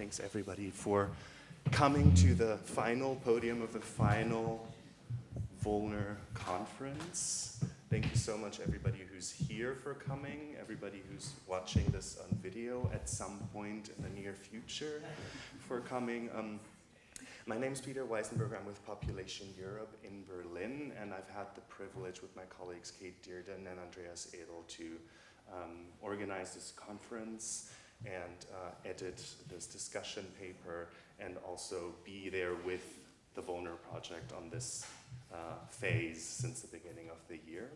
thanks everybody for coming to the final podium of the final Vulner conference. Thank you so much everybody who's here for coming, everybody who's watching this on video at some point in the near future for coming. My name's Peter Weissenburger. I'm with Population Europe in Berlin, and I've had the privilege with my colleagues Kate Dearden and Andreas Edel to organize this conference and edit this discussion paper and also be there with the Vulner project on this phase since the beginning of the year.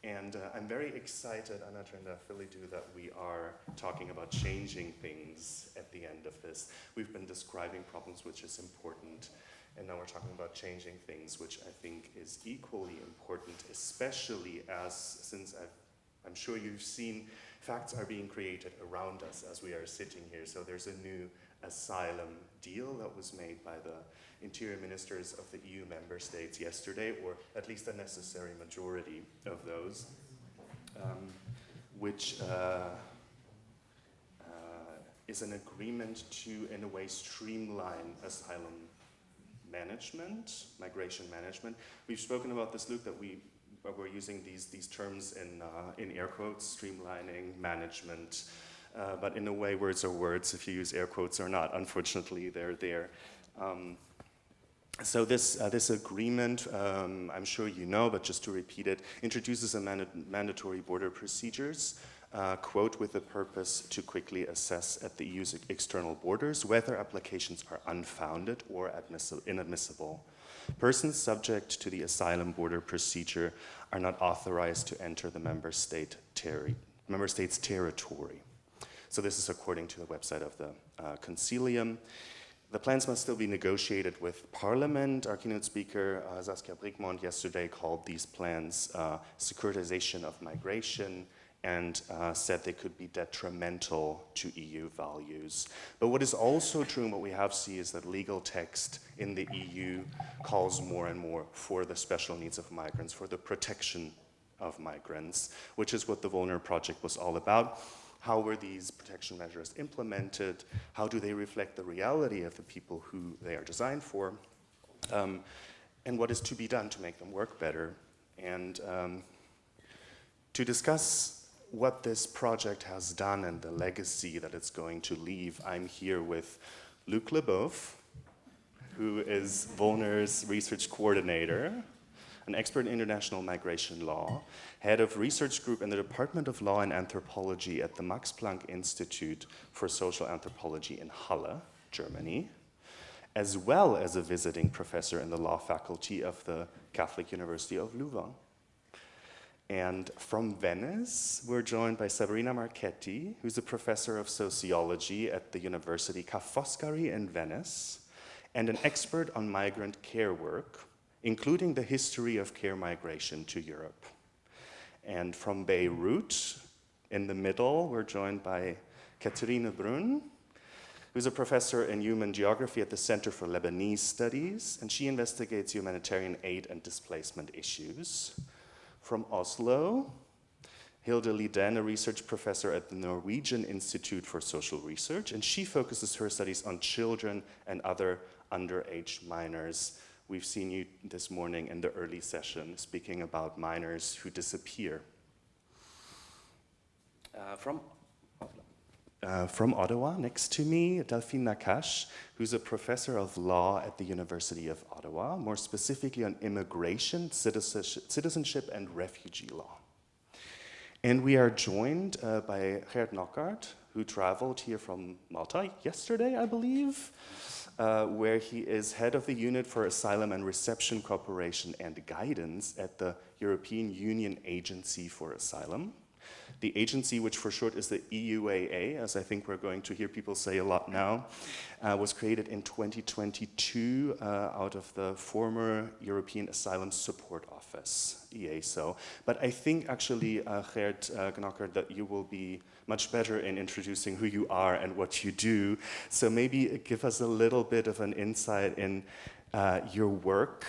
And I'm very excited, Anna Trenda Filidu, that we are talking about changing things at the end of this. We've been describing problems, which is important, and now we're talking about changing things, which I think is equally important, especially since I'm sure you've seen facts are being created around us as we are sitting here. So there's a new asylum deal that was made by the interior ministers of the EU member states yesterday, or at least a necessary majority of those, which is an agreement to, in a way, streamline asylum management, migration management. We've spoken about this, Luke, that we're using these terms in air quotes, streamlining, management, but in a way, words are words if you use air quotes or not. Unfortunately, they're there. So this agreement, I'm sure you know, but just to repeat it, introduces a mandatory border procedures, quote, with the purpose to quickly assess at the EU's external borders whether applications are unfounded or inadmissible. Persons subject to the asylum border procedure are not authorized to enter the member state's territory. So this is according to the website of the Concilium. The plans must still be negotiated with Parliament. Our keynote speaker, Saskia Brigmont, yesterday called these plans securitization of migration and said they could be detrimental to EU values. But what is also true and what we have seen is that legal text in the EU calls more and more for the special needs of migrants, for the protection of migrants, which is what the Vulner project was all about. How were these protection measures implemented? How do they reflect the reality of the people who they are designed for? And what is to be done to make them work better? And to discuss what this project has done and the legacy that it's going to leave, I'm here with Luc Leboeuf, who is Vulner's research coordinator, an expert in international migration law, head of research group in the Department of Law and Anthropology at the Max Planck Institute for Social Anthropology in Halle, Germany, as well as a visiting professor in the law faculty of the Catholic University of Louvain. And from Venice, we're joined by Sabrina Marchetti, who's a professor of sociology at the University Ca' Foscari in Venice, and an expert on migrant care work, including the history of care migration to Europe. And from Beirut, in the middle, we're joined by Cathrine Brun, who's a professor in human geography at the Center for Lebanese Studies, and she investigates humanitarian aid and displacement issues. From Oslo, Hilde Lidén, a research professor at the Norwegian Institute for Social Research, and she focuses her studies on children and other underage minors. We've seen you this morning in the early session speaking about minors who disappear. From Ottawa, next to me, Delphine Nakache, who's a professor of law at the University of Ottawa, more specifically on immigration, citizenship, and refugee law. And we are joined by Geert Knockaert, who traveled here from Malta yesterday, I believe, where he is head of the Unit for Asylum and Reception Cooperation and Guidance at the European Union Agency for Asylum. The agency, which for short is the EUAA, as I think we're going to hear people say a lot now, was created in 2022 out of the former European Asylum Support Office, EASO. But I think actually, Geert Knockaert, that you will be much better in introducing who you are and what you do. So maybe give us a little bit of an insight in your work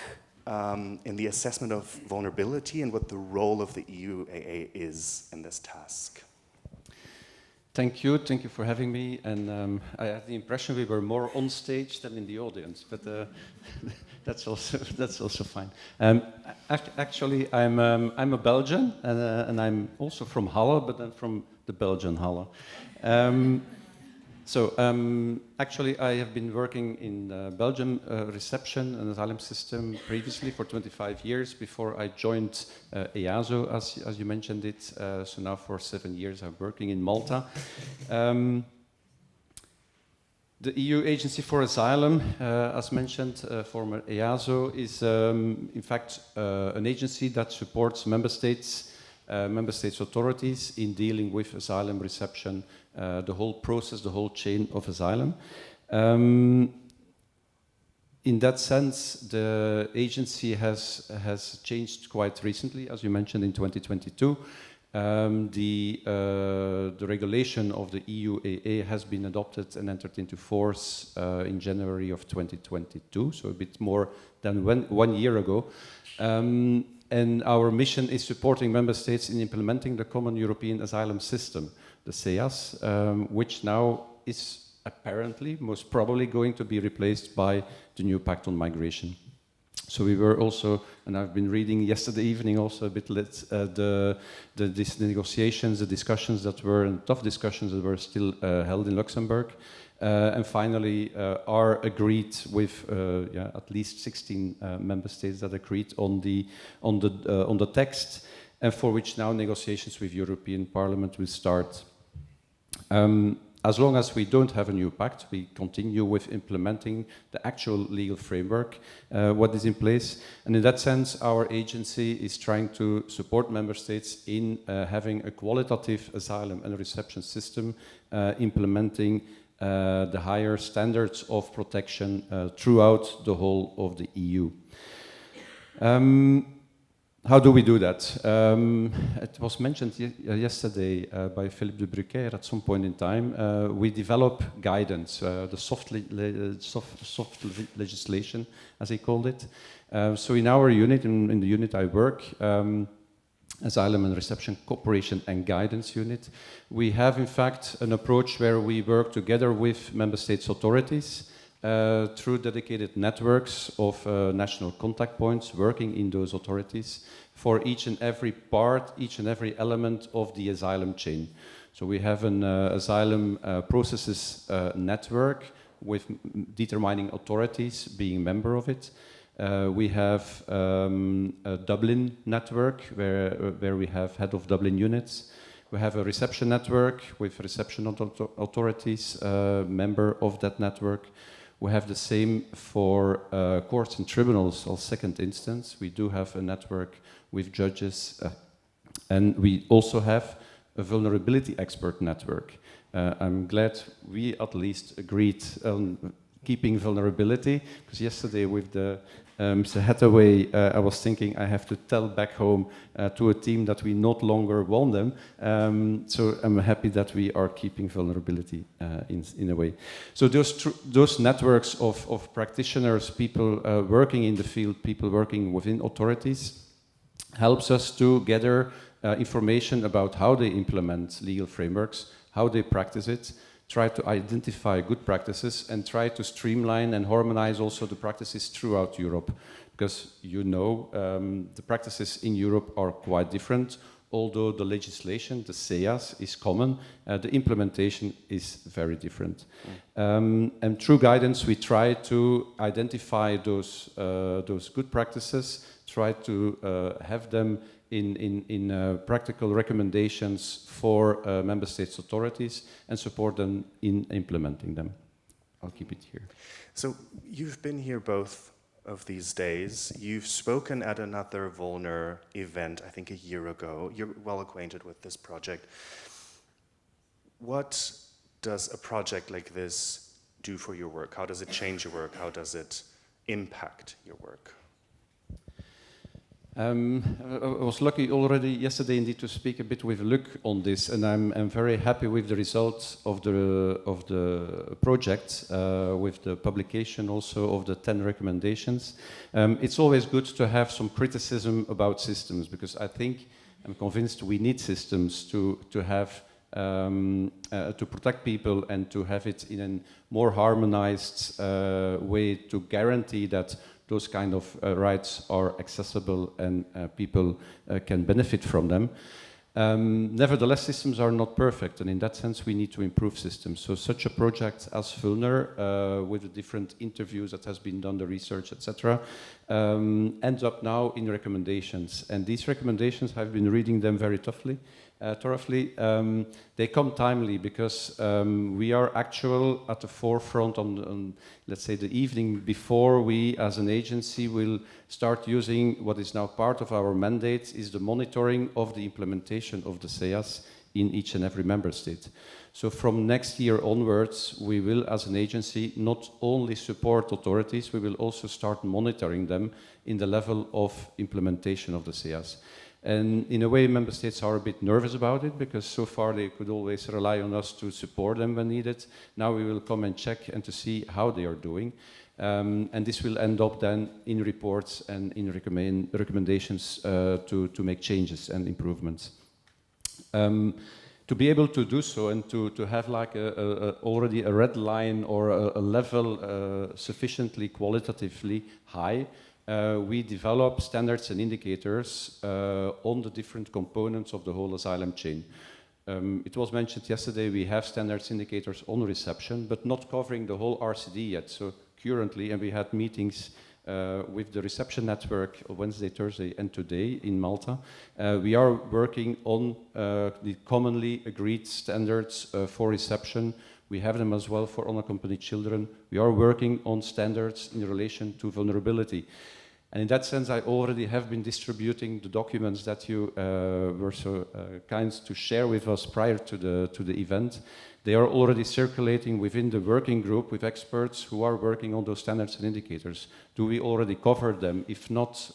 in the assessment of vulnerability and what the role of the EUAA is in this task. Thank you for having me. And I had the impression we were more on stage than in the audience, but that's also fine. Actually, I'm a Belgian, and I'm also from Halle, but I'm from the Belgian Halle. Actually, I have been working in Belgium reception and asylum system previously for 25 years before I joined EASO, as you mentioned it. So now for 7 years I'm working in Malta. The EU Agency for Asylum, as mentioned, former EASO, is in fact an agency that supports member states authorities in dealing with asylum reception, the whole process, the whole chain of asylum. In that sense, the agency has changed quite recently, as you mentioned, in 2022. The regulation of the EUAA has been adopted and entered into force in January of 2022, so a bit more than 1 year ago. And our mission is supporting member states in implementing the Common European Asylum System, the CEAS, which now is apparently, most probably, going to be replaced by the new Pact on Migration. So we were also, and I've been reading yesterday evening also a bit these negotiations, the discussions that were, and tough discussions that were still held in Luxembourg. And finally are agreed with at least 16 member states that agreed on the text, and for which now negotiations with European Parliament will start. As long as we don't have a new pact, we continue with implementing the actual legal framework, what is in place. And in that sense, our agency is trying to support member states in having a qualitative asylum and reception system, implementing the higher standards of protection throughout the whole of the EU. How do we do that? It was mentioned yesterday by Philippe de Brucker at some point in time. We develop guidance, the soft legislation, as he called it. So in our unit, in the unit I work, Asylum and Reception Cooperation and Guidance Unit, we have in fact an approach where we work together with member states authorities through dedicated networks of national contact points working in those authorities for each and every part, each and every element of the asylum chain. So we have an asylum processes network with determining authorities being member of it. We have a Dublin network where we have head of Dublin units. We have a reception network with reception authorities, member of that network. We have the same for courts and tribunals or second instance. We do have a network with judges. And we also have a vulnerability expert network. I'm glad we at least agreed on keeping vulnerability, because yesterday with the Mr. Hathaway, I was thinking I have to tell back home to a team that we no longer want them. So I'm happy that we are keeping vulnerability in a way. So those networks of practitioners, people working in the field, people working within authorities, helps us to gather information about how they implement legal frameworks, how they practice it, try to identify good practices, and try to streamline and harmonize also the practices throughout Europe. Because you know, the practices in Europe are quite different. Although the legislation, the CEAS, is common, the implementation is very different. And through guidance, we try to identify those good practices, try to have them in practical recommendations for member states authorities and support them in implementing them. I'll keep it here. So you've been here both of these days. You've spoken at another Vulner event, I think a year ago. You're well acquainted with this project. What does a project like this do for your work? How does it change your work? How does it impact your work? I was lucky already yesterday indeed to speak a bit with Luc on this, and I'm very happy with the results of the project, with the publication also of the 10 recommendations. It's always good to have some criticism about systems, because I'm convinced we need systems to have to protect people and to have it in a more harmonized way to guarantee that those kind of rights are accessible and people can benefit from them. Nevertheless, systems are not perfect, and in that sense we need to improve systems. So such a project as Vulner, with the different interviews that has been done, the research, etc., ends up now in recommendations. And these recommendations, I've been reading them very thoroughly. They come timely because we are actual at the forefront on, let's say, the evening before we as an agency will start using what is now part of our mandate is the monitoring of the implementation of the SEAS in each and every member state. So from next year onwards, we will as an agency not only support authorities, we will also start monitoring them in the level of implementation of the SEAS. And in a way, member states are a bit nervous about it because so far they could always rely on us to support them when needed. Now we will come and check and to see how they are doing. And this will end up then in reports and in recommendations to make changes and improvements. To be able to do so and to have like already a red line or a level sufficiently qualitatively high, we develop standards and indicators on the different components of the whole asylum chain. It was mentioned yesterday, we have standards indicators on reception, but not covering the whole RCD yet. So currently, and we had meetings with the reception network Wednesday, Thursday, and today in Malta. We are working on the commonly agreed standards for reception. We have them as well for unaccompanied children. We are working on standards in relation to vulnerability. And in that sense, I already have been distributing the documents that you were so kind to share with us prior to the event. They are already circulating within the working group with experts who are working on those standards and indicators. Do we already cover them? If not,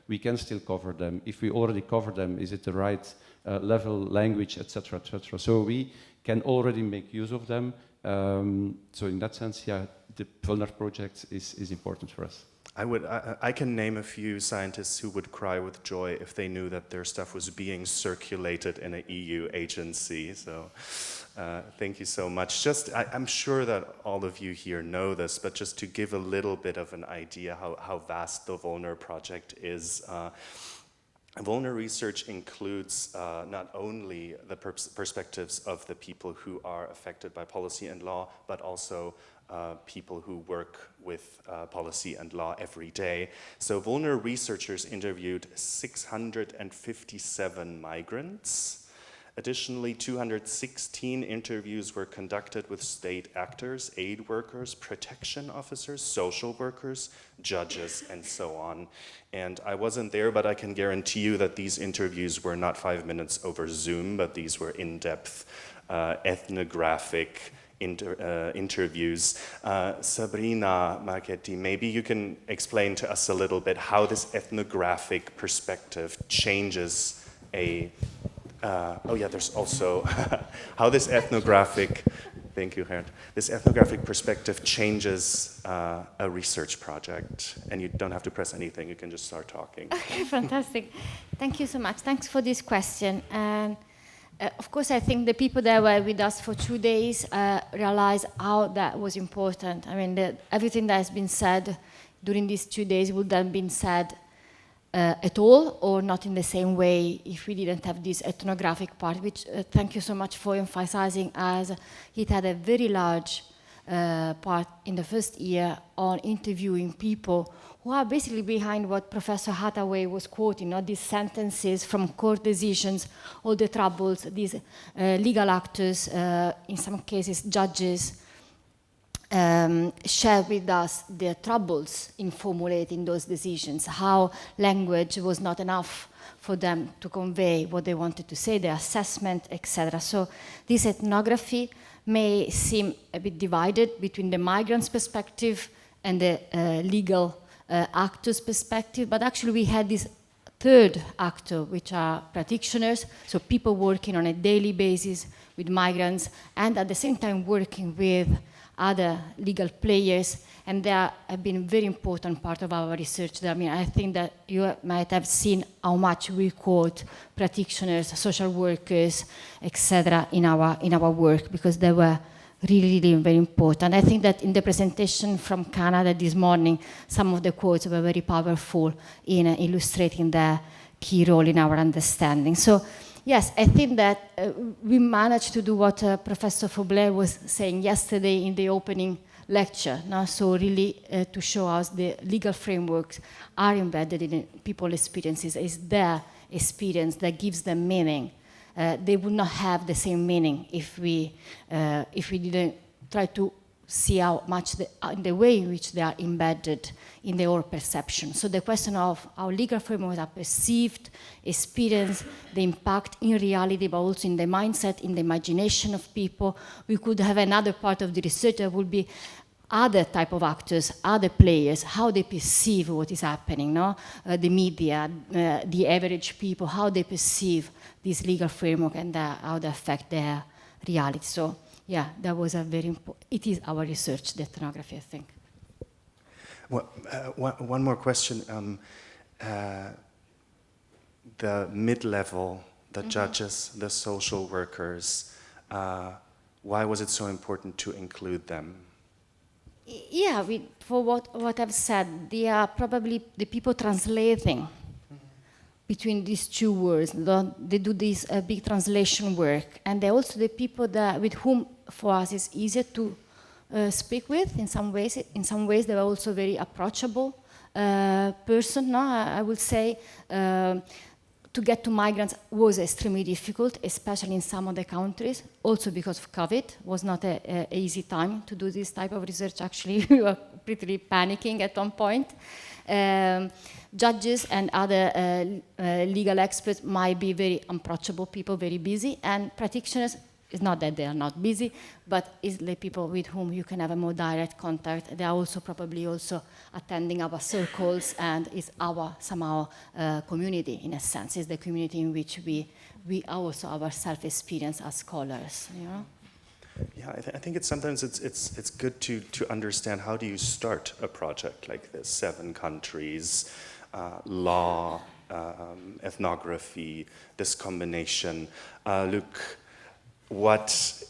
we can still cover them. If we already cover them, is it the right level, language, etc., etc.? So we can already make use of them. So in that sense, yeah, the Vulner project is important for us. I can name a few scientists who would cry with joy if they knew that their stuff was being circulated in an EU agency. So thank you so much. I'm sure that all of you here know this, but just to give a little bit of an idea how vast the Vulner project is. Vulner research includes not only the perspectives of the people who are affected by policy and law, but also people who work with policy and law every day. So Vulner researchers interviewed 657 migrants. Additionally, 216 interviews were conducted with state actors, aid workers, protection officers, social workers, judges, and so on. And I wasn't there, but I can guarantee you that these interviews were not 5 minutes over Zoom, but these were in-depth ethnographic interviews. Sabrina, Marchetti, maybe you can explain to us a little bit how this ethnographic perspective changes there's also how this ethnographic, thank you, Geert, this ethnographic perspective changes a research project. And you don't have to press anything, you can just start talking. Okay, fantastic. Thank you so much. Thanks for this question. And of course, I think the people that were with us for 2 days realized how that was important. I mean, everything that has been said during these 2 days would have been said at all, or not in the same way if we didn't have this ethnographic part, which thank you so much for emphasizing, as it had a very large part in the first year on interviewing people who are basically behind what Professor Hathaway was quoting, these sentences from court decisions, all the troubles, these legal actors, in some cases judges, share with us their troubles in formulating those decisions, how language was not enough for them to convey what they wanted to say, their assessment, etc. So this ethnography may seem a bit divided between the migrants' perspective and the legal actors' perspective, but actually we had this third actor, which are practitioners, so people working on a daily basis with migrants and at the same time working with other legal players, and they have been a very important part of our research. I mean, I think that you might have seen how much we quote practitioners, social workers, etc. in our work, because they were really very important. I think that in the presentation from Canada this morning, some of the quotes were very powerful in illustrating the key role in our understanding. So, yes, I think that we managed to do what Professor Faublet was saying yesterday in the opening lecture. No? So really to show us the legal frameworks are embedded in people's experiences. It's their experience that gives them meaning. They would not have the same meaning if we didn't try to see how much the way in which they are embedded in their own perception. So the question of how legal frameworks are perceived, experienced, the impact in reality, but also in the mindset, in the imagination of people. We could have another part of the research that would be other type of actors, other players, how they perceive what is happening, no? The media, the average people, how they perceive this legal framework and how they affect their reality. So, yeah, that was a very important, it is our research, the ethnography, I think. Well, one more question. The mid-level, the judges, the social workers, why was it so important to include them? Yeah, for what I've said, they are probably the people translating between these two words. They do this big translation work, and they're also the people with whom, for us, it's easier to speak with. In some ways, they were also very approachable person. No, I would say to get to migrants was extremely difficult, especially in some of the countries. Also because of COVID, was not an easy time to do this type of research. Actually, we were pretty panicking at one point. Judges and other legal experts might be very approachable people, very busy, and practitioners, it's not that they are not busy, but it's the people with whom you can have a more direct contact. They are also probably also attending our circles, and is our somehow community in a sense. It's the community in which we also ourselves experience as scholars. You know? Yeah, I think sometimes it's good to understand how do you start a project like this. 7 countries, law, ethnography, this combination. Luc, what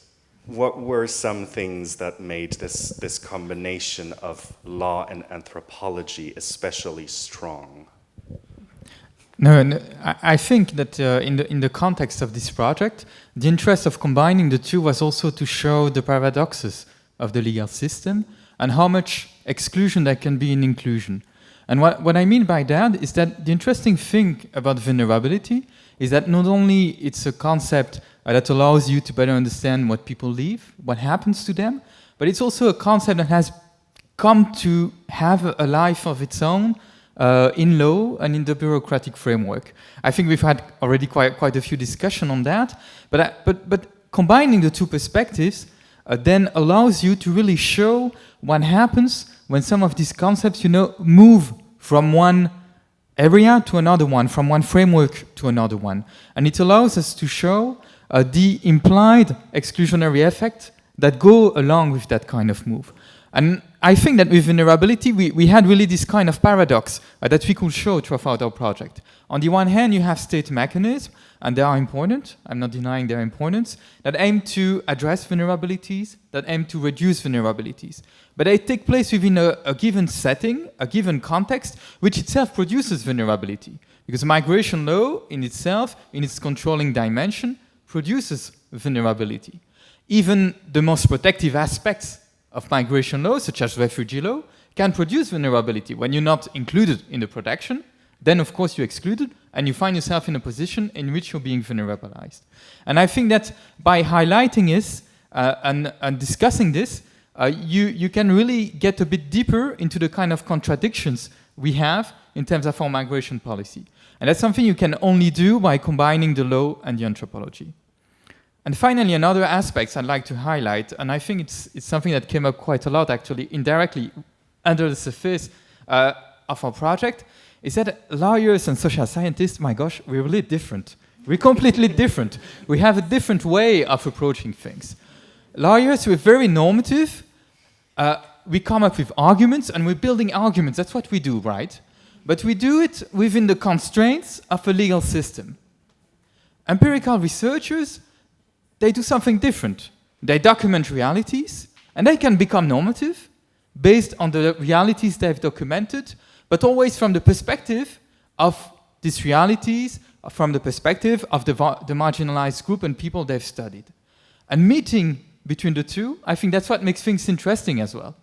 were some things that made this combination of law and anthropology especially strong? No, I think that in the context of this project, the interest of combining the two was also to show the paradoxes of the legal system and how much exclusion there can be in inclusion. And what I mean by that is that the interesting thing about vulnerability is that not only it's a concept that allows you to better understand what people live, what happens to them, but it's also a concept that has come to have a life of its own in law and in the bureaucratic framework. I think we've had already quite a few discussions on that, but combining the two perspectives then allows you to really show what happens when some of these concepts, move from one area to another one, from one framework to another one. And it allows us to show the implied exclusionary effect that go along with that kind of move. And I think that with vulnerability, we had really this kind of paradox that we could show throughout our project. On the one hand, you have state mechanisms, and they are important, I'm not denying their importance, that aim to address vulnerabilities, that aim to reduce vulnerabilities. But they take place within a given setting, a given context, which itself produces vulnerability. Because migration law in itself, in its controlling dimension, produces vulnerability. Even the most protective aspects of migration law, such as refugee law, can produce vulnerability. When you're not included in the protection, then of course you're excluded, and you find yourself in a position in which you're being vulnerabilized. And I think that by highlighting this and discussing this, you can really get a bit deeper into the kind of contradictions we have in terms of our migration policy. And that's something you can only do by combining the law and the anthropology. And finally, another aspect I'd like to highlight, and I think it's something that came up quite a lot actually indirectly under the surface of our project, is that lawyers and social scientists, my gosh, we're really different. We're completely different. We have a different way of approaching things. Lawyers, we're very normative, we come up with arguments, and we're building arguments. That's what we do, right? But we do it within the constraints of a legal system. Empirical researchers, they do something different. They document realities, and they can become normative based on the realities they've documented, but always from the perspective of these realities, from the perspective of the marginalized group and people they've studied. And meeting between the two, I think that's what makes things interesting as well.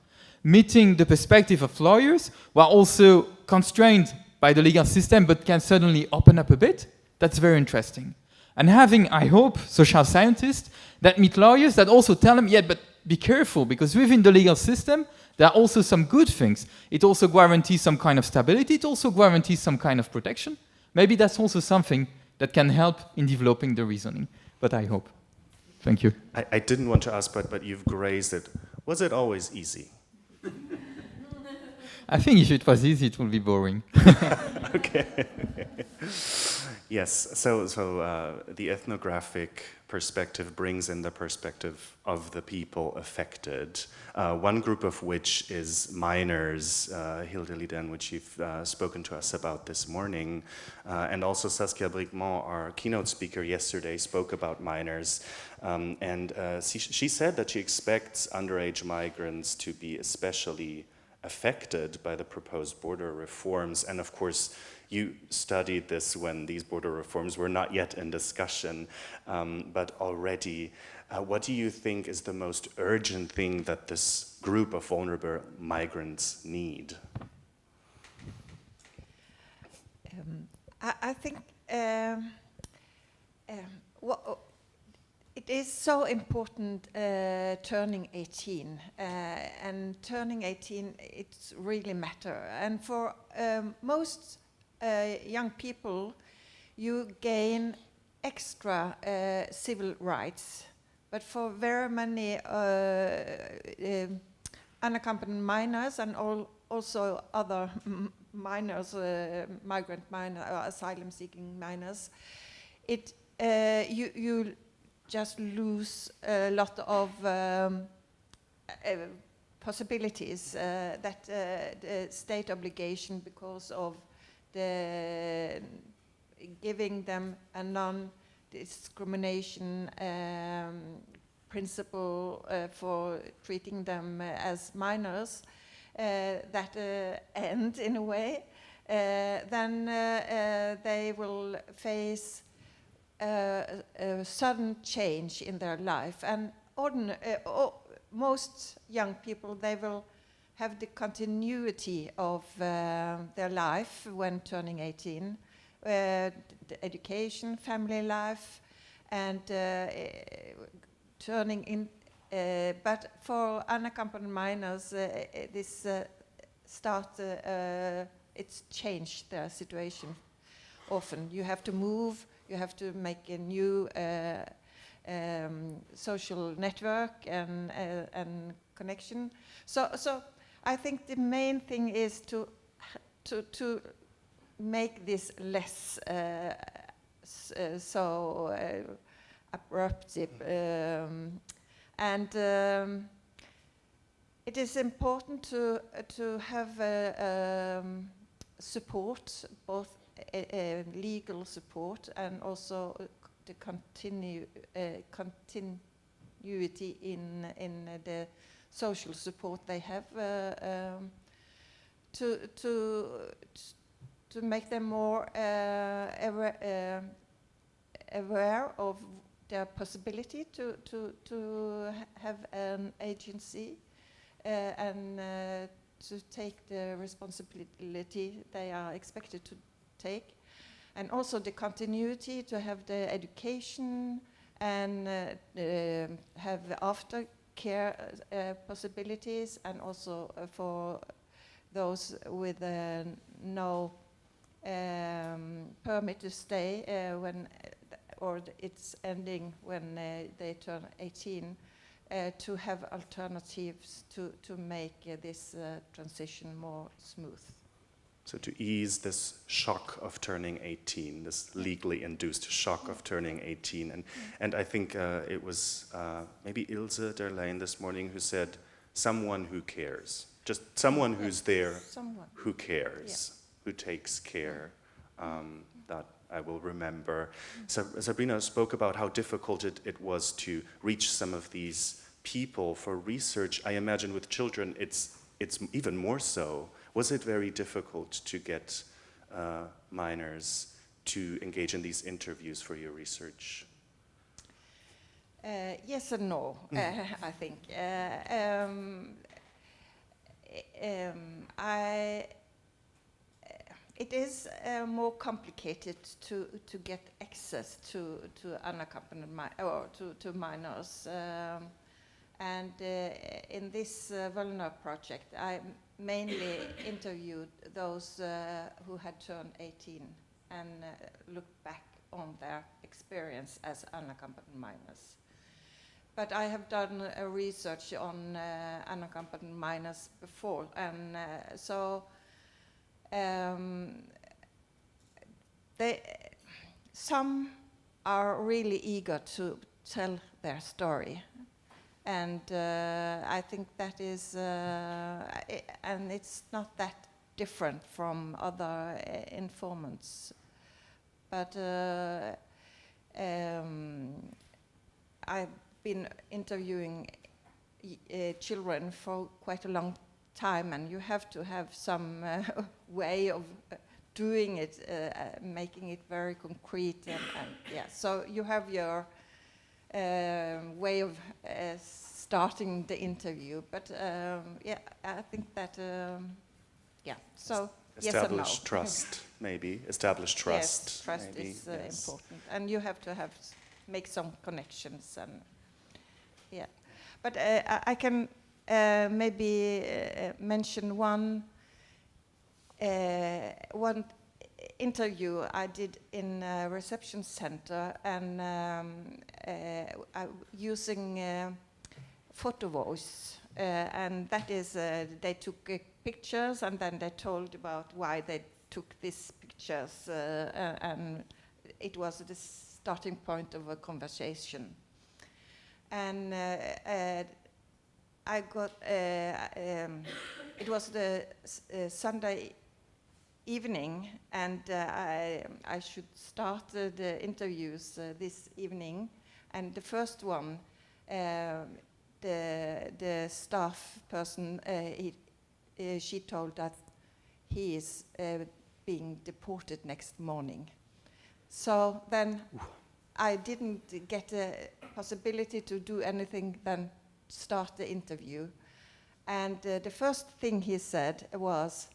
Meeting the perspective of lawyers, while also constrained by the legal system, but can suddenly open up a bit, that's very interesting. And having, I hope, social scientists that meet lawyers that also tell them, yeah, but be careful, because within the legal system, there are also some good things. It also guarantees some kind of stability. It also guarantees some kind of protection. Maybe that's also something that can help in developing the reasoning. But I hope. Thank you. I didn't want to ask, but you've grazed it. Was it always easy? I think if it was easy, it would be boring. Okay. Yes, so the ethnographic perspective brings in the perspective of the people affected, one group of which is minors, Hilde, Lidén, which you've spoken to us about this morning, and also Saskia Brigmont, our keynote speaker yesterday, spoke about minors, and she said that she expects underage migrants to be especially affected by the proposed border reforms, and of course you studied this when these border reforms were not yet in discussion, but already, what do you think is the most urgent thing that this group of vulnerable migrants need? I think it is so important turning 18, and turning 18, it's really matter. And for most young people, you gain extra civil rights. But for very many unaccompanied minors and also other minors, migrant minors, asylum-seeking minors, you just lose a lot of possibilities that the state obligation, because of the giving them a non-discrimination principle for treating them as minors, that end in a way, then they will face a sudden change in their life. And most young people, they will have the continuity of their life when turning 18, the education, family life, and turning in. But for unaccompanied minors, this it's changed their situation. Often you have to move, you have to make a new social network and connection. So I think the main thing is to make this less so abrupt, and it is important to have support, both legal support and also the continuity in the social support they have, to make them more aware of their possibility to have an agency and to take the responsibility they are expected to take, and also the continuity to have the education and have aftercare possibilities, and also for those with no permit to stay when or it's ending when they turn 18, to have alternatives to make this transition more smooth. So to ease this shock of turning 18, this legally induced shock of turning 18. And I think it was maybe Ilse Delphine this morning who said, someone who cares, just someone who's there, Someone. who cares, who takes care, that I will remember. Sabrina spoke about how difficult it was to reach some of these people for research. I imagine with children it's even more so. Was it very difficult to get minors to engage in these interviews for your research? Yes and no, I think. It is more complicated to get access to unaccompanied to minors. And in this Vulner project, I mainly interviewed those who had turned 18 and looked back on their experience as unaccompanied minors. But I have done research on unaccompanied minors before, and some are really eager to tell their story. And I think that is, and it's not that different from other informants. But I've been interviewing children for quite a long time, and you have to have some way of doing it, making it very concrete. And yeah, so you have your way of starting the interview, but yeah, I think that yeah. So Establish yes and no. trust, maybe. Establish trust. Yes, trust maybe. is Yes. important, and you have to make some connections, and yeah. But I can maybe mention one interview I did in a reception center, and using photo voice, and that is they took pictures, and then they told about why they took these pictures, and it was the starting point of a conversation. And I got it was the Sunday evening, and I should start the interviews this evening. And the first one, the staff person, she told that he is being deported next morning. So then I didn't get a possibility to do anything than start the interview. And the first thing he said was,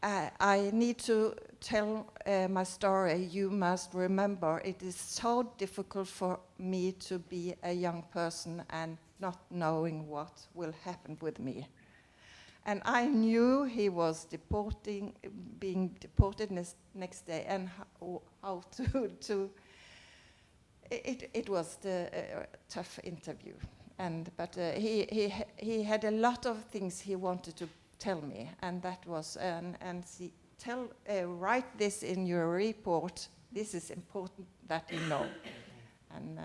I need to tell my story. You must remember it is so difficult for me to be a young person and not knowing what will happen with me. And I knew he was being deported next day, and how to it was the tough interview. But he had a lot of things he wanted to tell me, and that was write this in your report. This is important that you know. And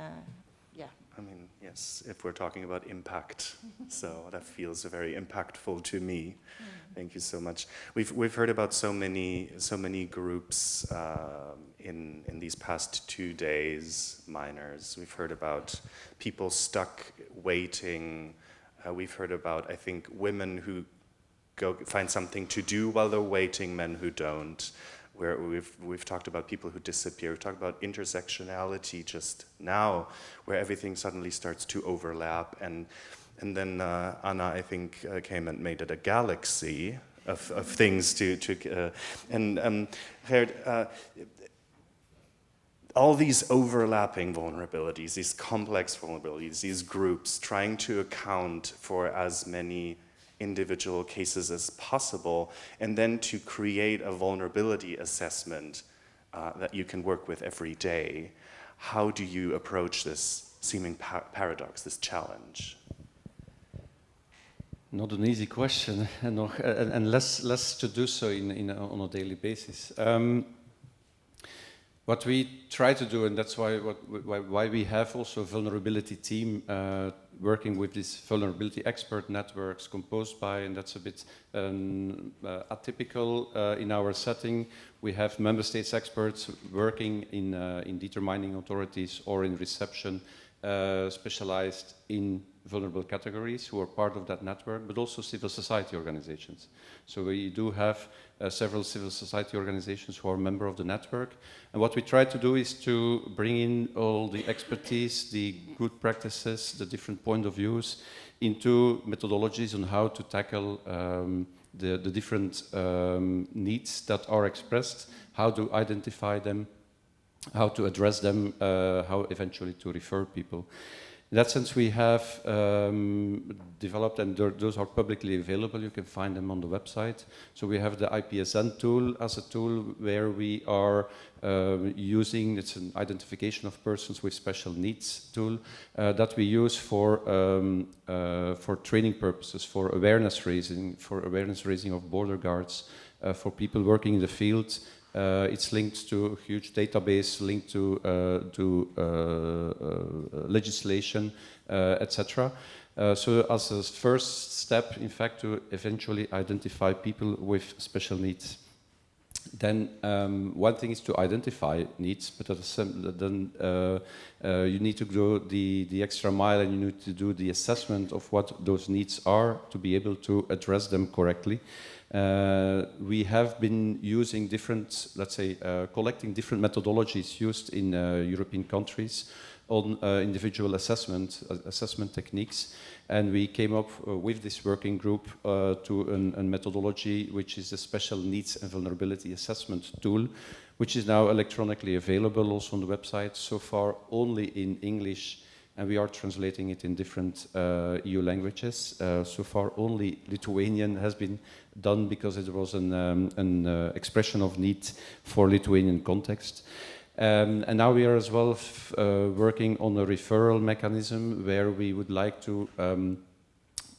yeah. I mean, yes, if we're talking about impact, so that feels very impactful to me. Thank you so much. We've heard about so many groups in these past 2 days, minors. We've heard about people stuck waiting. We've heard about, I think, women who go find something to do while they're waiting, men who don't. Where we've talked about people who disappear. We've talked about intersectionality just now, where everything suddenly starts to overlap. And then Anna, I think, came and made it a galaxy of things Geert, all these overlapping vulnerabilities, these complex vulnerabilities, these groups trying to account for as many individual cases as possible, and then to create a vulnerability assessment that you can work with every day. How do you approach this seeming paradox, this challenge? Not an easy question, and less to do so on a daily basis. What we try to do, and that's why we have also a vulnerability team working with these vulnerability expert networks composed by, and that's a bit atypical in our setting. We have member states experts working in determining authorities or in reception, specialized in vulnerable categories who are part of that network, but also civil society organizations. So we do have several civil society organizations who are a member of the network. And what we try to do is to bring in all the expertise, the good practices, the different point of views into methodologies on how to tackle the different needs that are expressed, how to identify them, how to address them, how eventually to refer people. In that sense, we have developed, and those are publicly available, you can find them on the website. So we have the IPSN tool as a tool where we are using, it's an identification of persons with special needs tool that we use for training purposes, for awareness raising of border guards, for people working in the field. It's linked to a huge database, linked to legislation, etc. So as a first step, in fact, to eventually identify people with special needs. Then one thing is to identify needs, but then you need to go the extra mile, and you need to do the assessment of what those needs are to be able to address them correctly. We have been using different, let's say, collecting different methodologies used in European countries on individual assessment techniques, and we came up with this working group to a methodology which is a special needs and vulnerability assessment tool, which is now electronically available also on the website, so far only in English, and we are translating it in different EU languages. So far only Lithuanian has been done because it was an expression of need for Lithuanian context. And now we are as well working on a referral mechanism where we would like to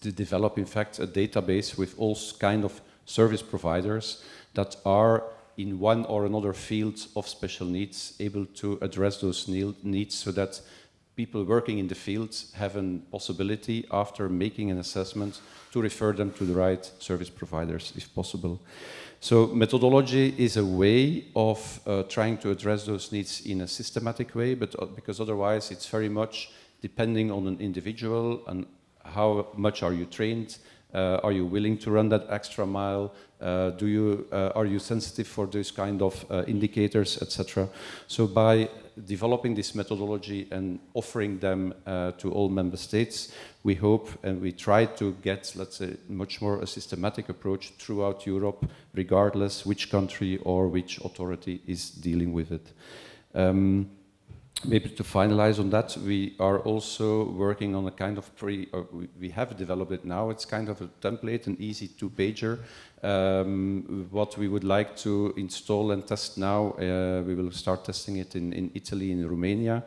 develop, in fact, a database with all kind of service providers that are in one or another field of special needs, able to address those needs so that people working in the field have a possibility, after making an assessment, to refer them to the right service providers, if possible. So methodology is a way of trying to address those needs in a systematic way, but because otherwise it's very much depending on an individual and how much are you trained, are you willing to run that extra mile, are you sensitive for those kind of indicators, etc. So by developing this methodology and offering them to all member states, we hope and we try to get, let's say, much more a systematic approach throughout Europe, regardless which country or which authority is dealing with it. Maybe to finalize on that, we are also working on a kind of we have developed it now, it's kind of a template, an easy two-pager. What we would like to install and test now, we will start testing it in Italy, in Romania,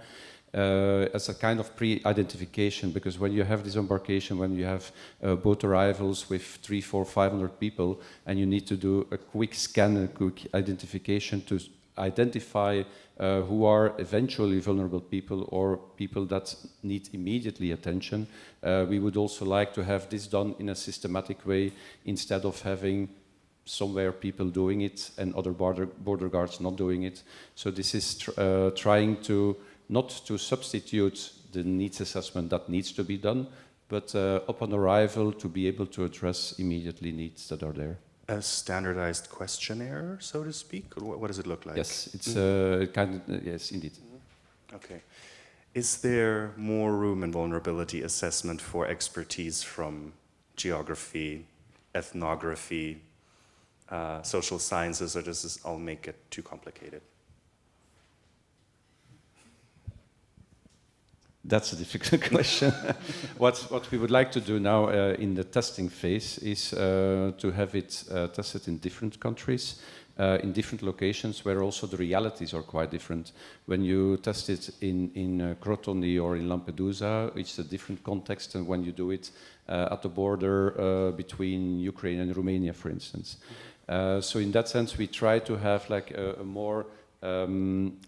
as a kind of pre-identification, because when you have disembarkation, when you have boat arrivals with 300, 400, 500 people, and you need to do a quick scan and a quick identification to identify who are eventually vulnerable people or people that need immediately attention. We would also like to have this done in a systematic way instead of having somewhere people doing it and other border guards not doing it. So this is trying to not to substitute the needs assessment that needs to be done, but upon arrival to be able to address immediately needs that are there. A standardized questionnaire, so to speak? Or what does it look like? Yes, it's yes, indeed. Okay. Is there more room in vulnerability assessment for expertise from geography, ethnography, social sciences, or does this all make it too complicated? That's a difficult question. What we would like to do now in the testing phase is to have it tested in different countries, in different locations where also the realities are quite different. When you test it in Crotone or in Lampedusa, it's a different context than when you do it at the border between Ukraine and Romania, for instance. So in that sense, we try to have like a more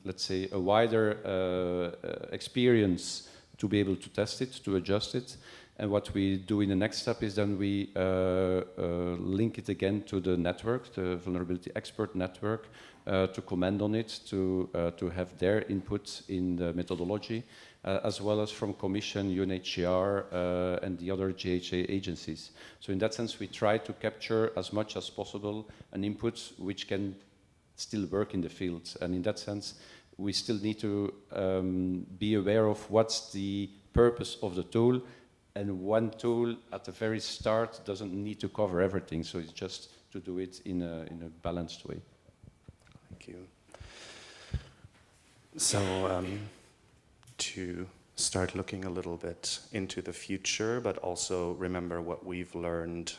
let's say, a wider experience to be able to test it, to adjust it. And what we do in the next step is then we link it again to the network, the Vulnerability Expert Network, to comment on it, to have their input in the methodology, as well as from Commission, UNHCR, and the other GHA agencies. So in that sense, we try to capture as much as possible an input which can still work in the field. And in that sense, we still need to be aware of what's the purpose of the tool. And one tool at the very start doesn't need to cover everything. So it's just to do it in a balanced way. Thank you. So to start looking a little bit into the future, but also remember what we've learned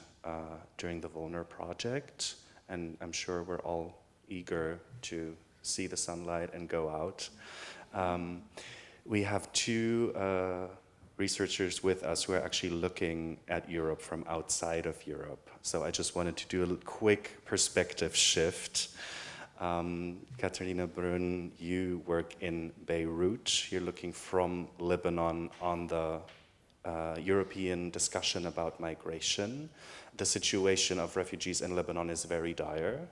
during the Vulner project. And I'm sure we're all eager to see the sunlight and go out. We have two researchers with us who are actually looking at Europe from outside of Europe. So I just wanted to do a quick perspective shift. Cathrine, Brun, you work in Beirut. You're looking from Lebanon on the European discussion about migration. The situation of refugees in Lebanon is very dire.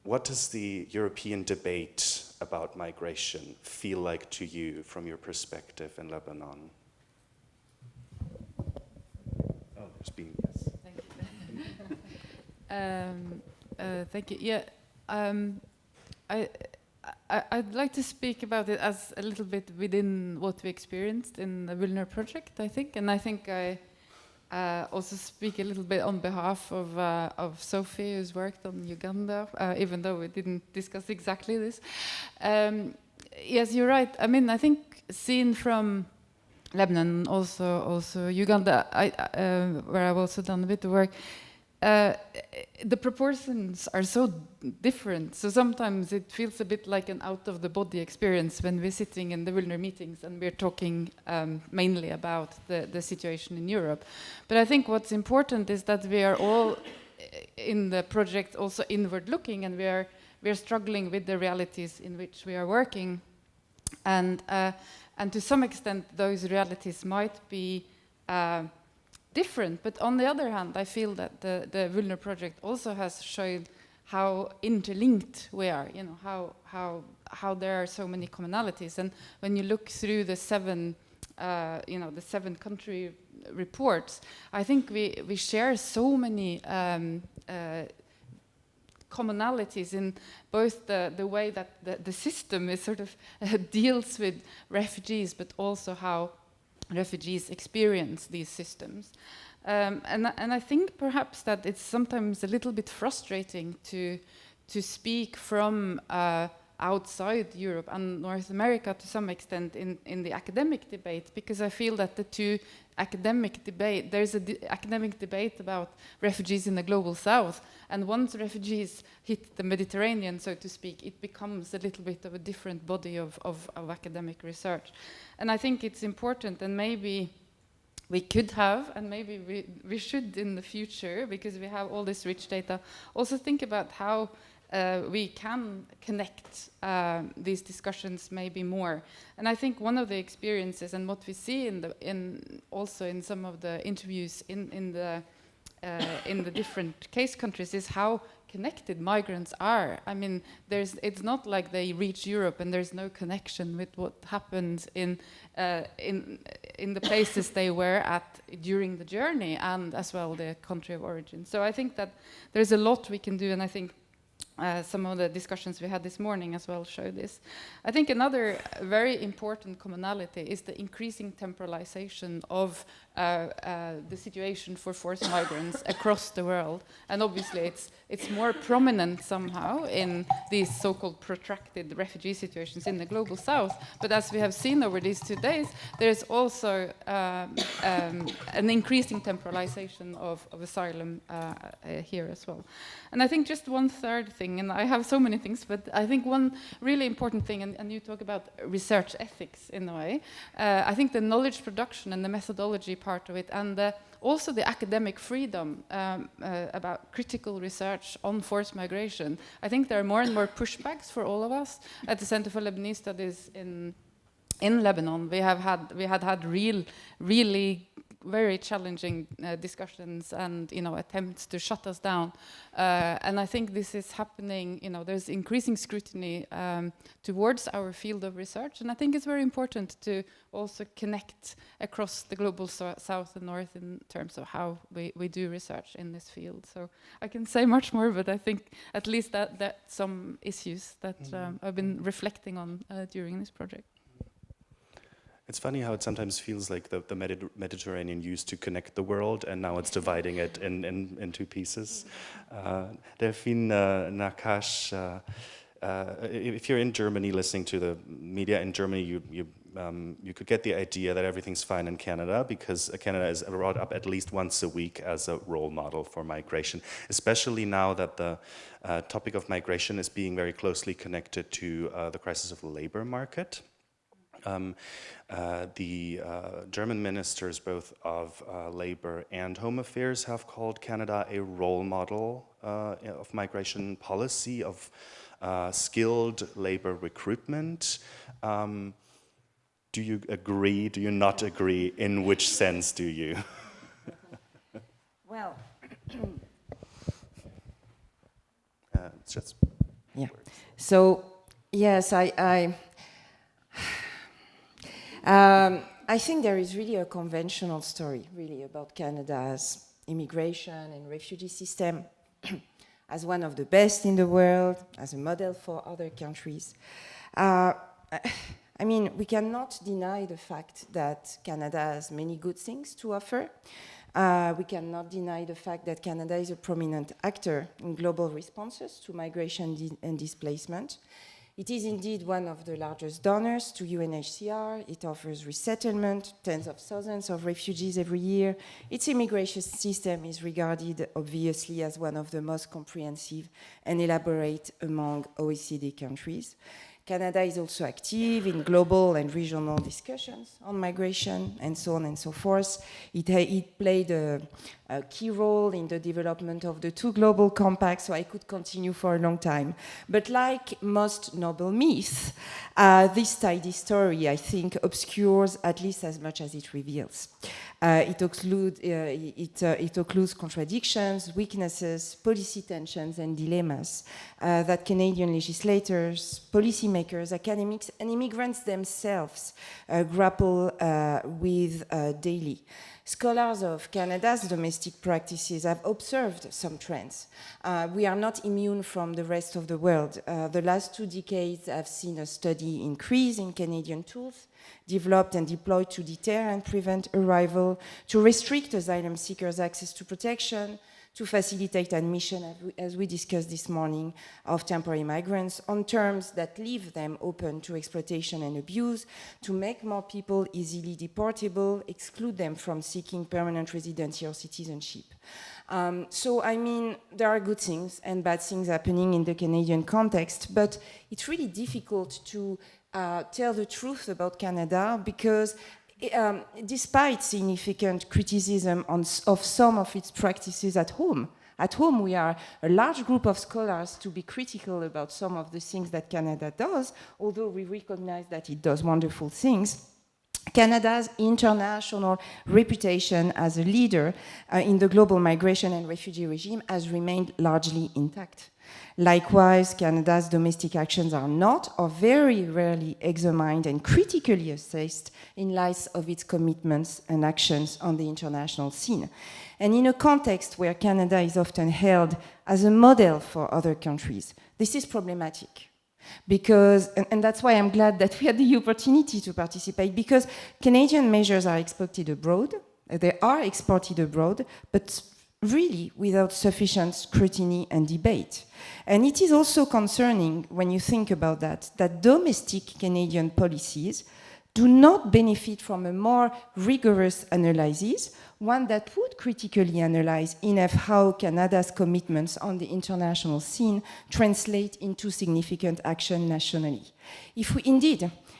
What does the European debate about migration feel like to you from your perspective in Lebanon? Oh, there's been, yes. Thank you. Yeah, I'd like to speak about it as a little bit within what we experienced in the Vulner project, I think. And I think I also speak a little bit on behalf of Sophie, who's worked on Uganda, even though we didn't discuss exactly this. Yes, you're right. I mean, I think seen from Lebanon, also Uganda, where I've also done a bit of work, the proportions are so different. So sometimes it feels a bit like an out-of-the-body experience when we're sitting in the Vulner meetings and we're talking mainly about the situation in Europe. But I think what's important is that we are all in the project also inward-looking, and we are struggling with the realities in which we are working. And to some extent, those realities might be different, but on the other hand, I feel that the Vulner project also has shown how interlinked we are. You know, how there are so many commonalities, and when you look through the seven country reports, I think we share so many commonalities in both the way that the system is sort of deals with refugees, but also how refugees experience these systems. And I think perhaps that it's sometimes a little bit frustrating to speak from outside Europe and North America to some extent in the academic debate, because I feel that the two academic debate, there's an academic debate about refugees in the global south, and once refugees hit the Mediterranean, so to speak, it becomes a little bit of a different body of academic research. And I think it's important, and maybe we could have, and maybe we should in the future, because we have all this rich data, also think about how we can connect these discussions maybe more. And I think one of the experiences, and what we see also in some of the interviews in the different case countries, is how connected migrants are. I mean, it's not like they reach Europe and there's no connection with what happens in the places they were at during the journey, and as well the country of origin. So I think that there's a lot we can do, and I think some of the discussions we had this morning as well show this. I think another very important commonality is the increasing temporalization of the situation for forced migrants across the world. And obviously it's more prominent somehow in these so-called protracted refugee situations in the global south. But as we have seen over these 2 days, there's also an increasing temporalization of asylum here as well. And I think just one third thing, and I have so many things, but I think one really important thing, and you talk about research ethics in a way, I think the knowledge production and the methodology part of it, and also the academic freedom about critical research on forced migration. I think there are more and more pushbacks for all of us at the Center for Lebanese Studies in Lebanon. We had had really very challenging discussions and attempts to shut us down, and I think this is happening. There's increasing scrutiny towards our field of research, and I think it's very important to also connect across the global south and north in terms of how we do research in this field. So I can say much more, but I think at least that some issues that I've been reflecting on during this project. It's funny how it sometimes feels like the Mediterranean used to connect the world, and now it's dividing it in two pieces. Delphine, Nakache, if you're in Germany listening to the media in Germany, you could get the idea that everything's fine in Canada, because Canada is brought up at least once a week as a role model for migration, especially now that the topic of migration is being very closely connected to the crisis of the labor market. The German ministers, both of labor and home affairs, have called Canada a role model of migration policy, of skilled labor recruitment. Do you agree? Do you not agree? In which sense do you? Well, just yeah. So yes, I think there is really a conventional story, really, about Canada's immigration and refugee system as one of the best in the world, as a model for other countries. I mean, we cannot deny the fact that Canada has many good things to offer. We cannot deny the fact that Canada is a prominent actor in global responses to migration and displacement. It is indeed one of the largest donors to UNHCR. It offers resettlement, tens of thousands of refugees every year. Its immigration system is regarded, obviously, as one of the most comprehensive and elaborate among OECD countries. Canada is also active in global and regional discussions on migration and so on and so forth. It played a key role in the development of the 2 global compacts, so I could continue for a long time. But like most noble myths, this tidy story, I think, obscures at least as much as it reveals. It occludes contradictions, weaknesses, policy tensions, and dilemmas that Canadian legislators, policymakers, academics, and immigrants themselves grapple with daily. Scholars of Canada's domestic practices have observed some trends. We are not immune from the rest of the world. The last 2 decades have seen a steady increase in Canadian tools developed and deployed to deter and prevent arrival, to restrict asylum seekers' access to protection, to facilitate admission, as we discussed this morning, of temporary migrants on terms that leave them open to exploitation and abuse, to make more people easily deportable, exclude them from seeking permanent residency or citizenship. So, I mean, there are good things and bad things happening in the Canadian context, but it's really difficult to tell the truth about Canada because despite significant criticism of some of its practices at home we are a large group of scholars to be critical about some of the things that Canada does, although we recognize that it does wonderful things. Canada's international reputation as a leader in the global migration and refugee regime has remained largely intact. Likewise, Canada's domestic actions are not or very rarely examined and critically assessed in light of its commitments and actions on the international scene. And in a context where Canada is often held as a model for other countries, this is problematic. Because, and that's why I'm glad that we had the opportunity to participate, because Canadian measures are exported abroad, but really without sufficient scrutiny and debate. And it is also concerning, when you think about that domestic Canadian policies do not benefit from a more rigorous analysis, one that would critically analyze enough how Canada's commitments on the international scene translate into significant action nationally. If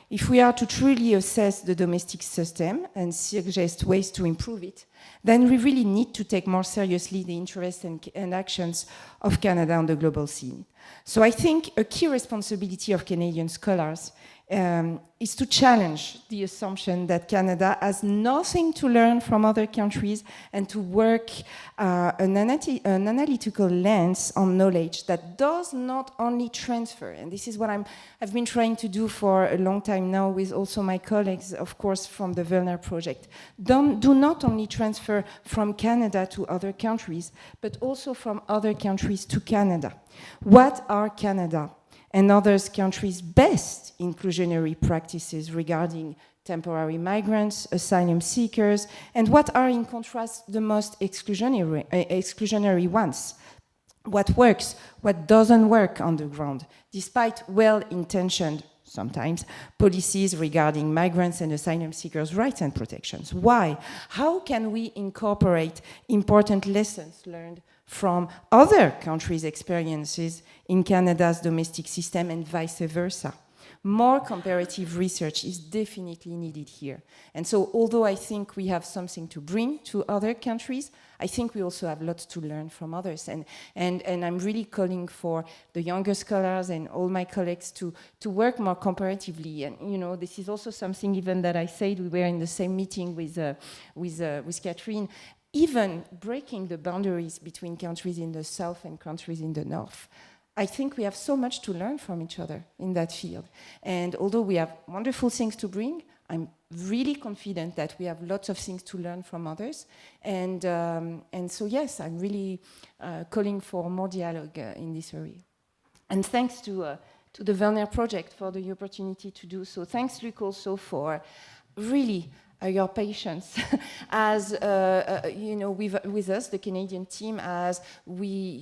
if we are to truly assess the domestic system and suggest ways to improve it, then we really need to take more seriously the interests and actions of Canada on the global scene. So I think a key responsibility of Canadian scholars is to challenge the assumption that Canada has nothing to learn from other countries and to work an analytical lens on knowledge that does not only transfer, and this is what I've been trying to do for a long time now with also my colleagues, of course, from the Vulner project. Do not only transfer from Canada to other countries, but also from other countries to Canada. What are Canada and other countries' best inclusionary practices regarding temporary migrants, asylum seekers, and what are, in contrast, the most exclusionary ones? What works, what doesn't work on the ground, despite well-intentioned, sometimes, policies regarding migrants and asylum seekers' rights and protections. Why? How can we incorporate important lessons learned from other countries' experiences in Canada's domestic system and vice versa? More comparative research is definitely needed here. And so, although I think we have something to bring to other countries, I think we also have lots to learn from others. And I'm really calling for the younger scholars and all my colleagues to work more comparatively. And, you know, this is also something even that I said, we were in the same meeting with Cathrine, even breaking the boundaries between countries in the south and countries in the north. I think we have so much to learn from each other in that field. And although we have wonderful things to bring, I'm really confident that we have lots of things to learn from others. And so, yes, I'm really calling for more dialogue in this area. And thanks to the Vulner project for the opportunity to do so. Thanks, Luc, also for really your patience as you know, with us, the Canadian team, as we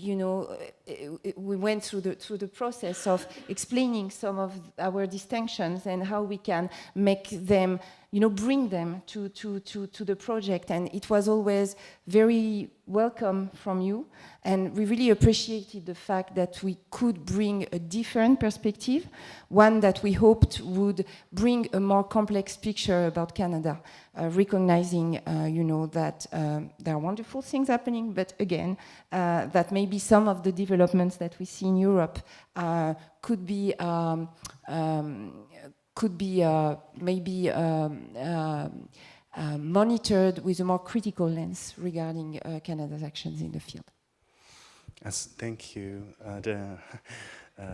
went through the process of explaining some of our distinctions and how we can make them, bring them to the project. And it was always very welcome from you, and we really appreciated the fact that we could bring a different perspective, one that we hoped would bring a more complex picture about Canada, recognizing, that there are wonderful things happening, but again, that maybe some of the developments that we see in Europe could be monitored with a more critical lens regarding Canada's actions in the field. Yes, thank you,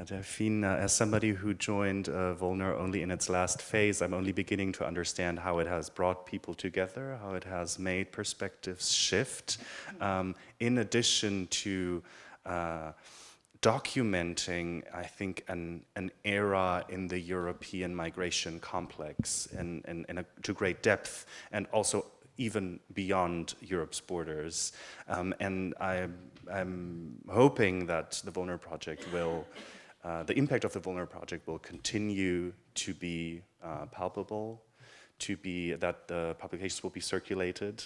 Delphine. As somebody who joined Vulner only in its last phase, I'm only beginning to understand how it has brought people together, how it has made perspectives shift, in addition to documenting, I think, an era in the European migration complex to great depth, and also even beyond Europe's borders. And I'm hoping that the Vulner project will, the impact of the Vulner project will continue to be palpable, that the publications will be circulated.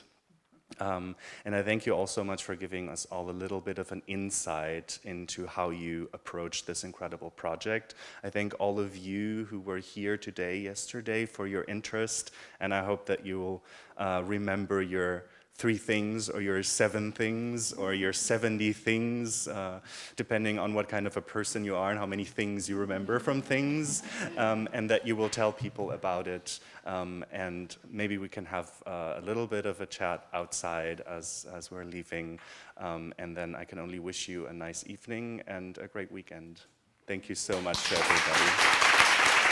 And I thank you all so much for giving us all a little bit of an insight into how you approach this incredible project. I thank all of you who were here yesterday for your interest, and I hope that you will remember your 3 things, or your 7 things, or your 70 things, depending on what kind of a person you are and how many things you remember from things, and that you will tell people about it. And maybe we can have a little bit of a chat outside as we're leaving. And then I can only wish you a nice evening and a great weekend. Thank you so much to everybody.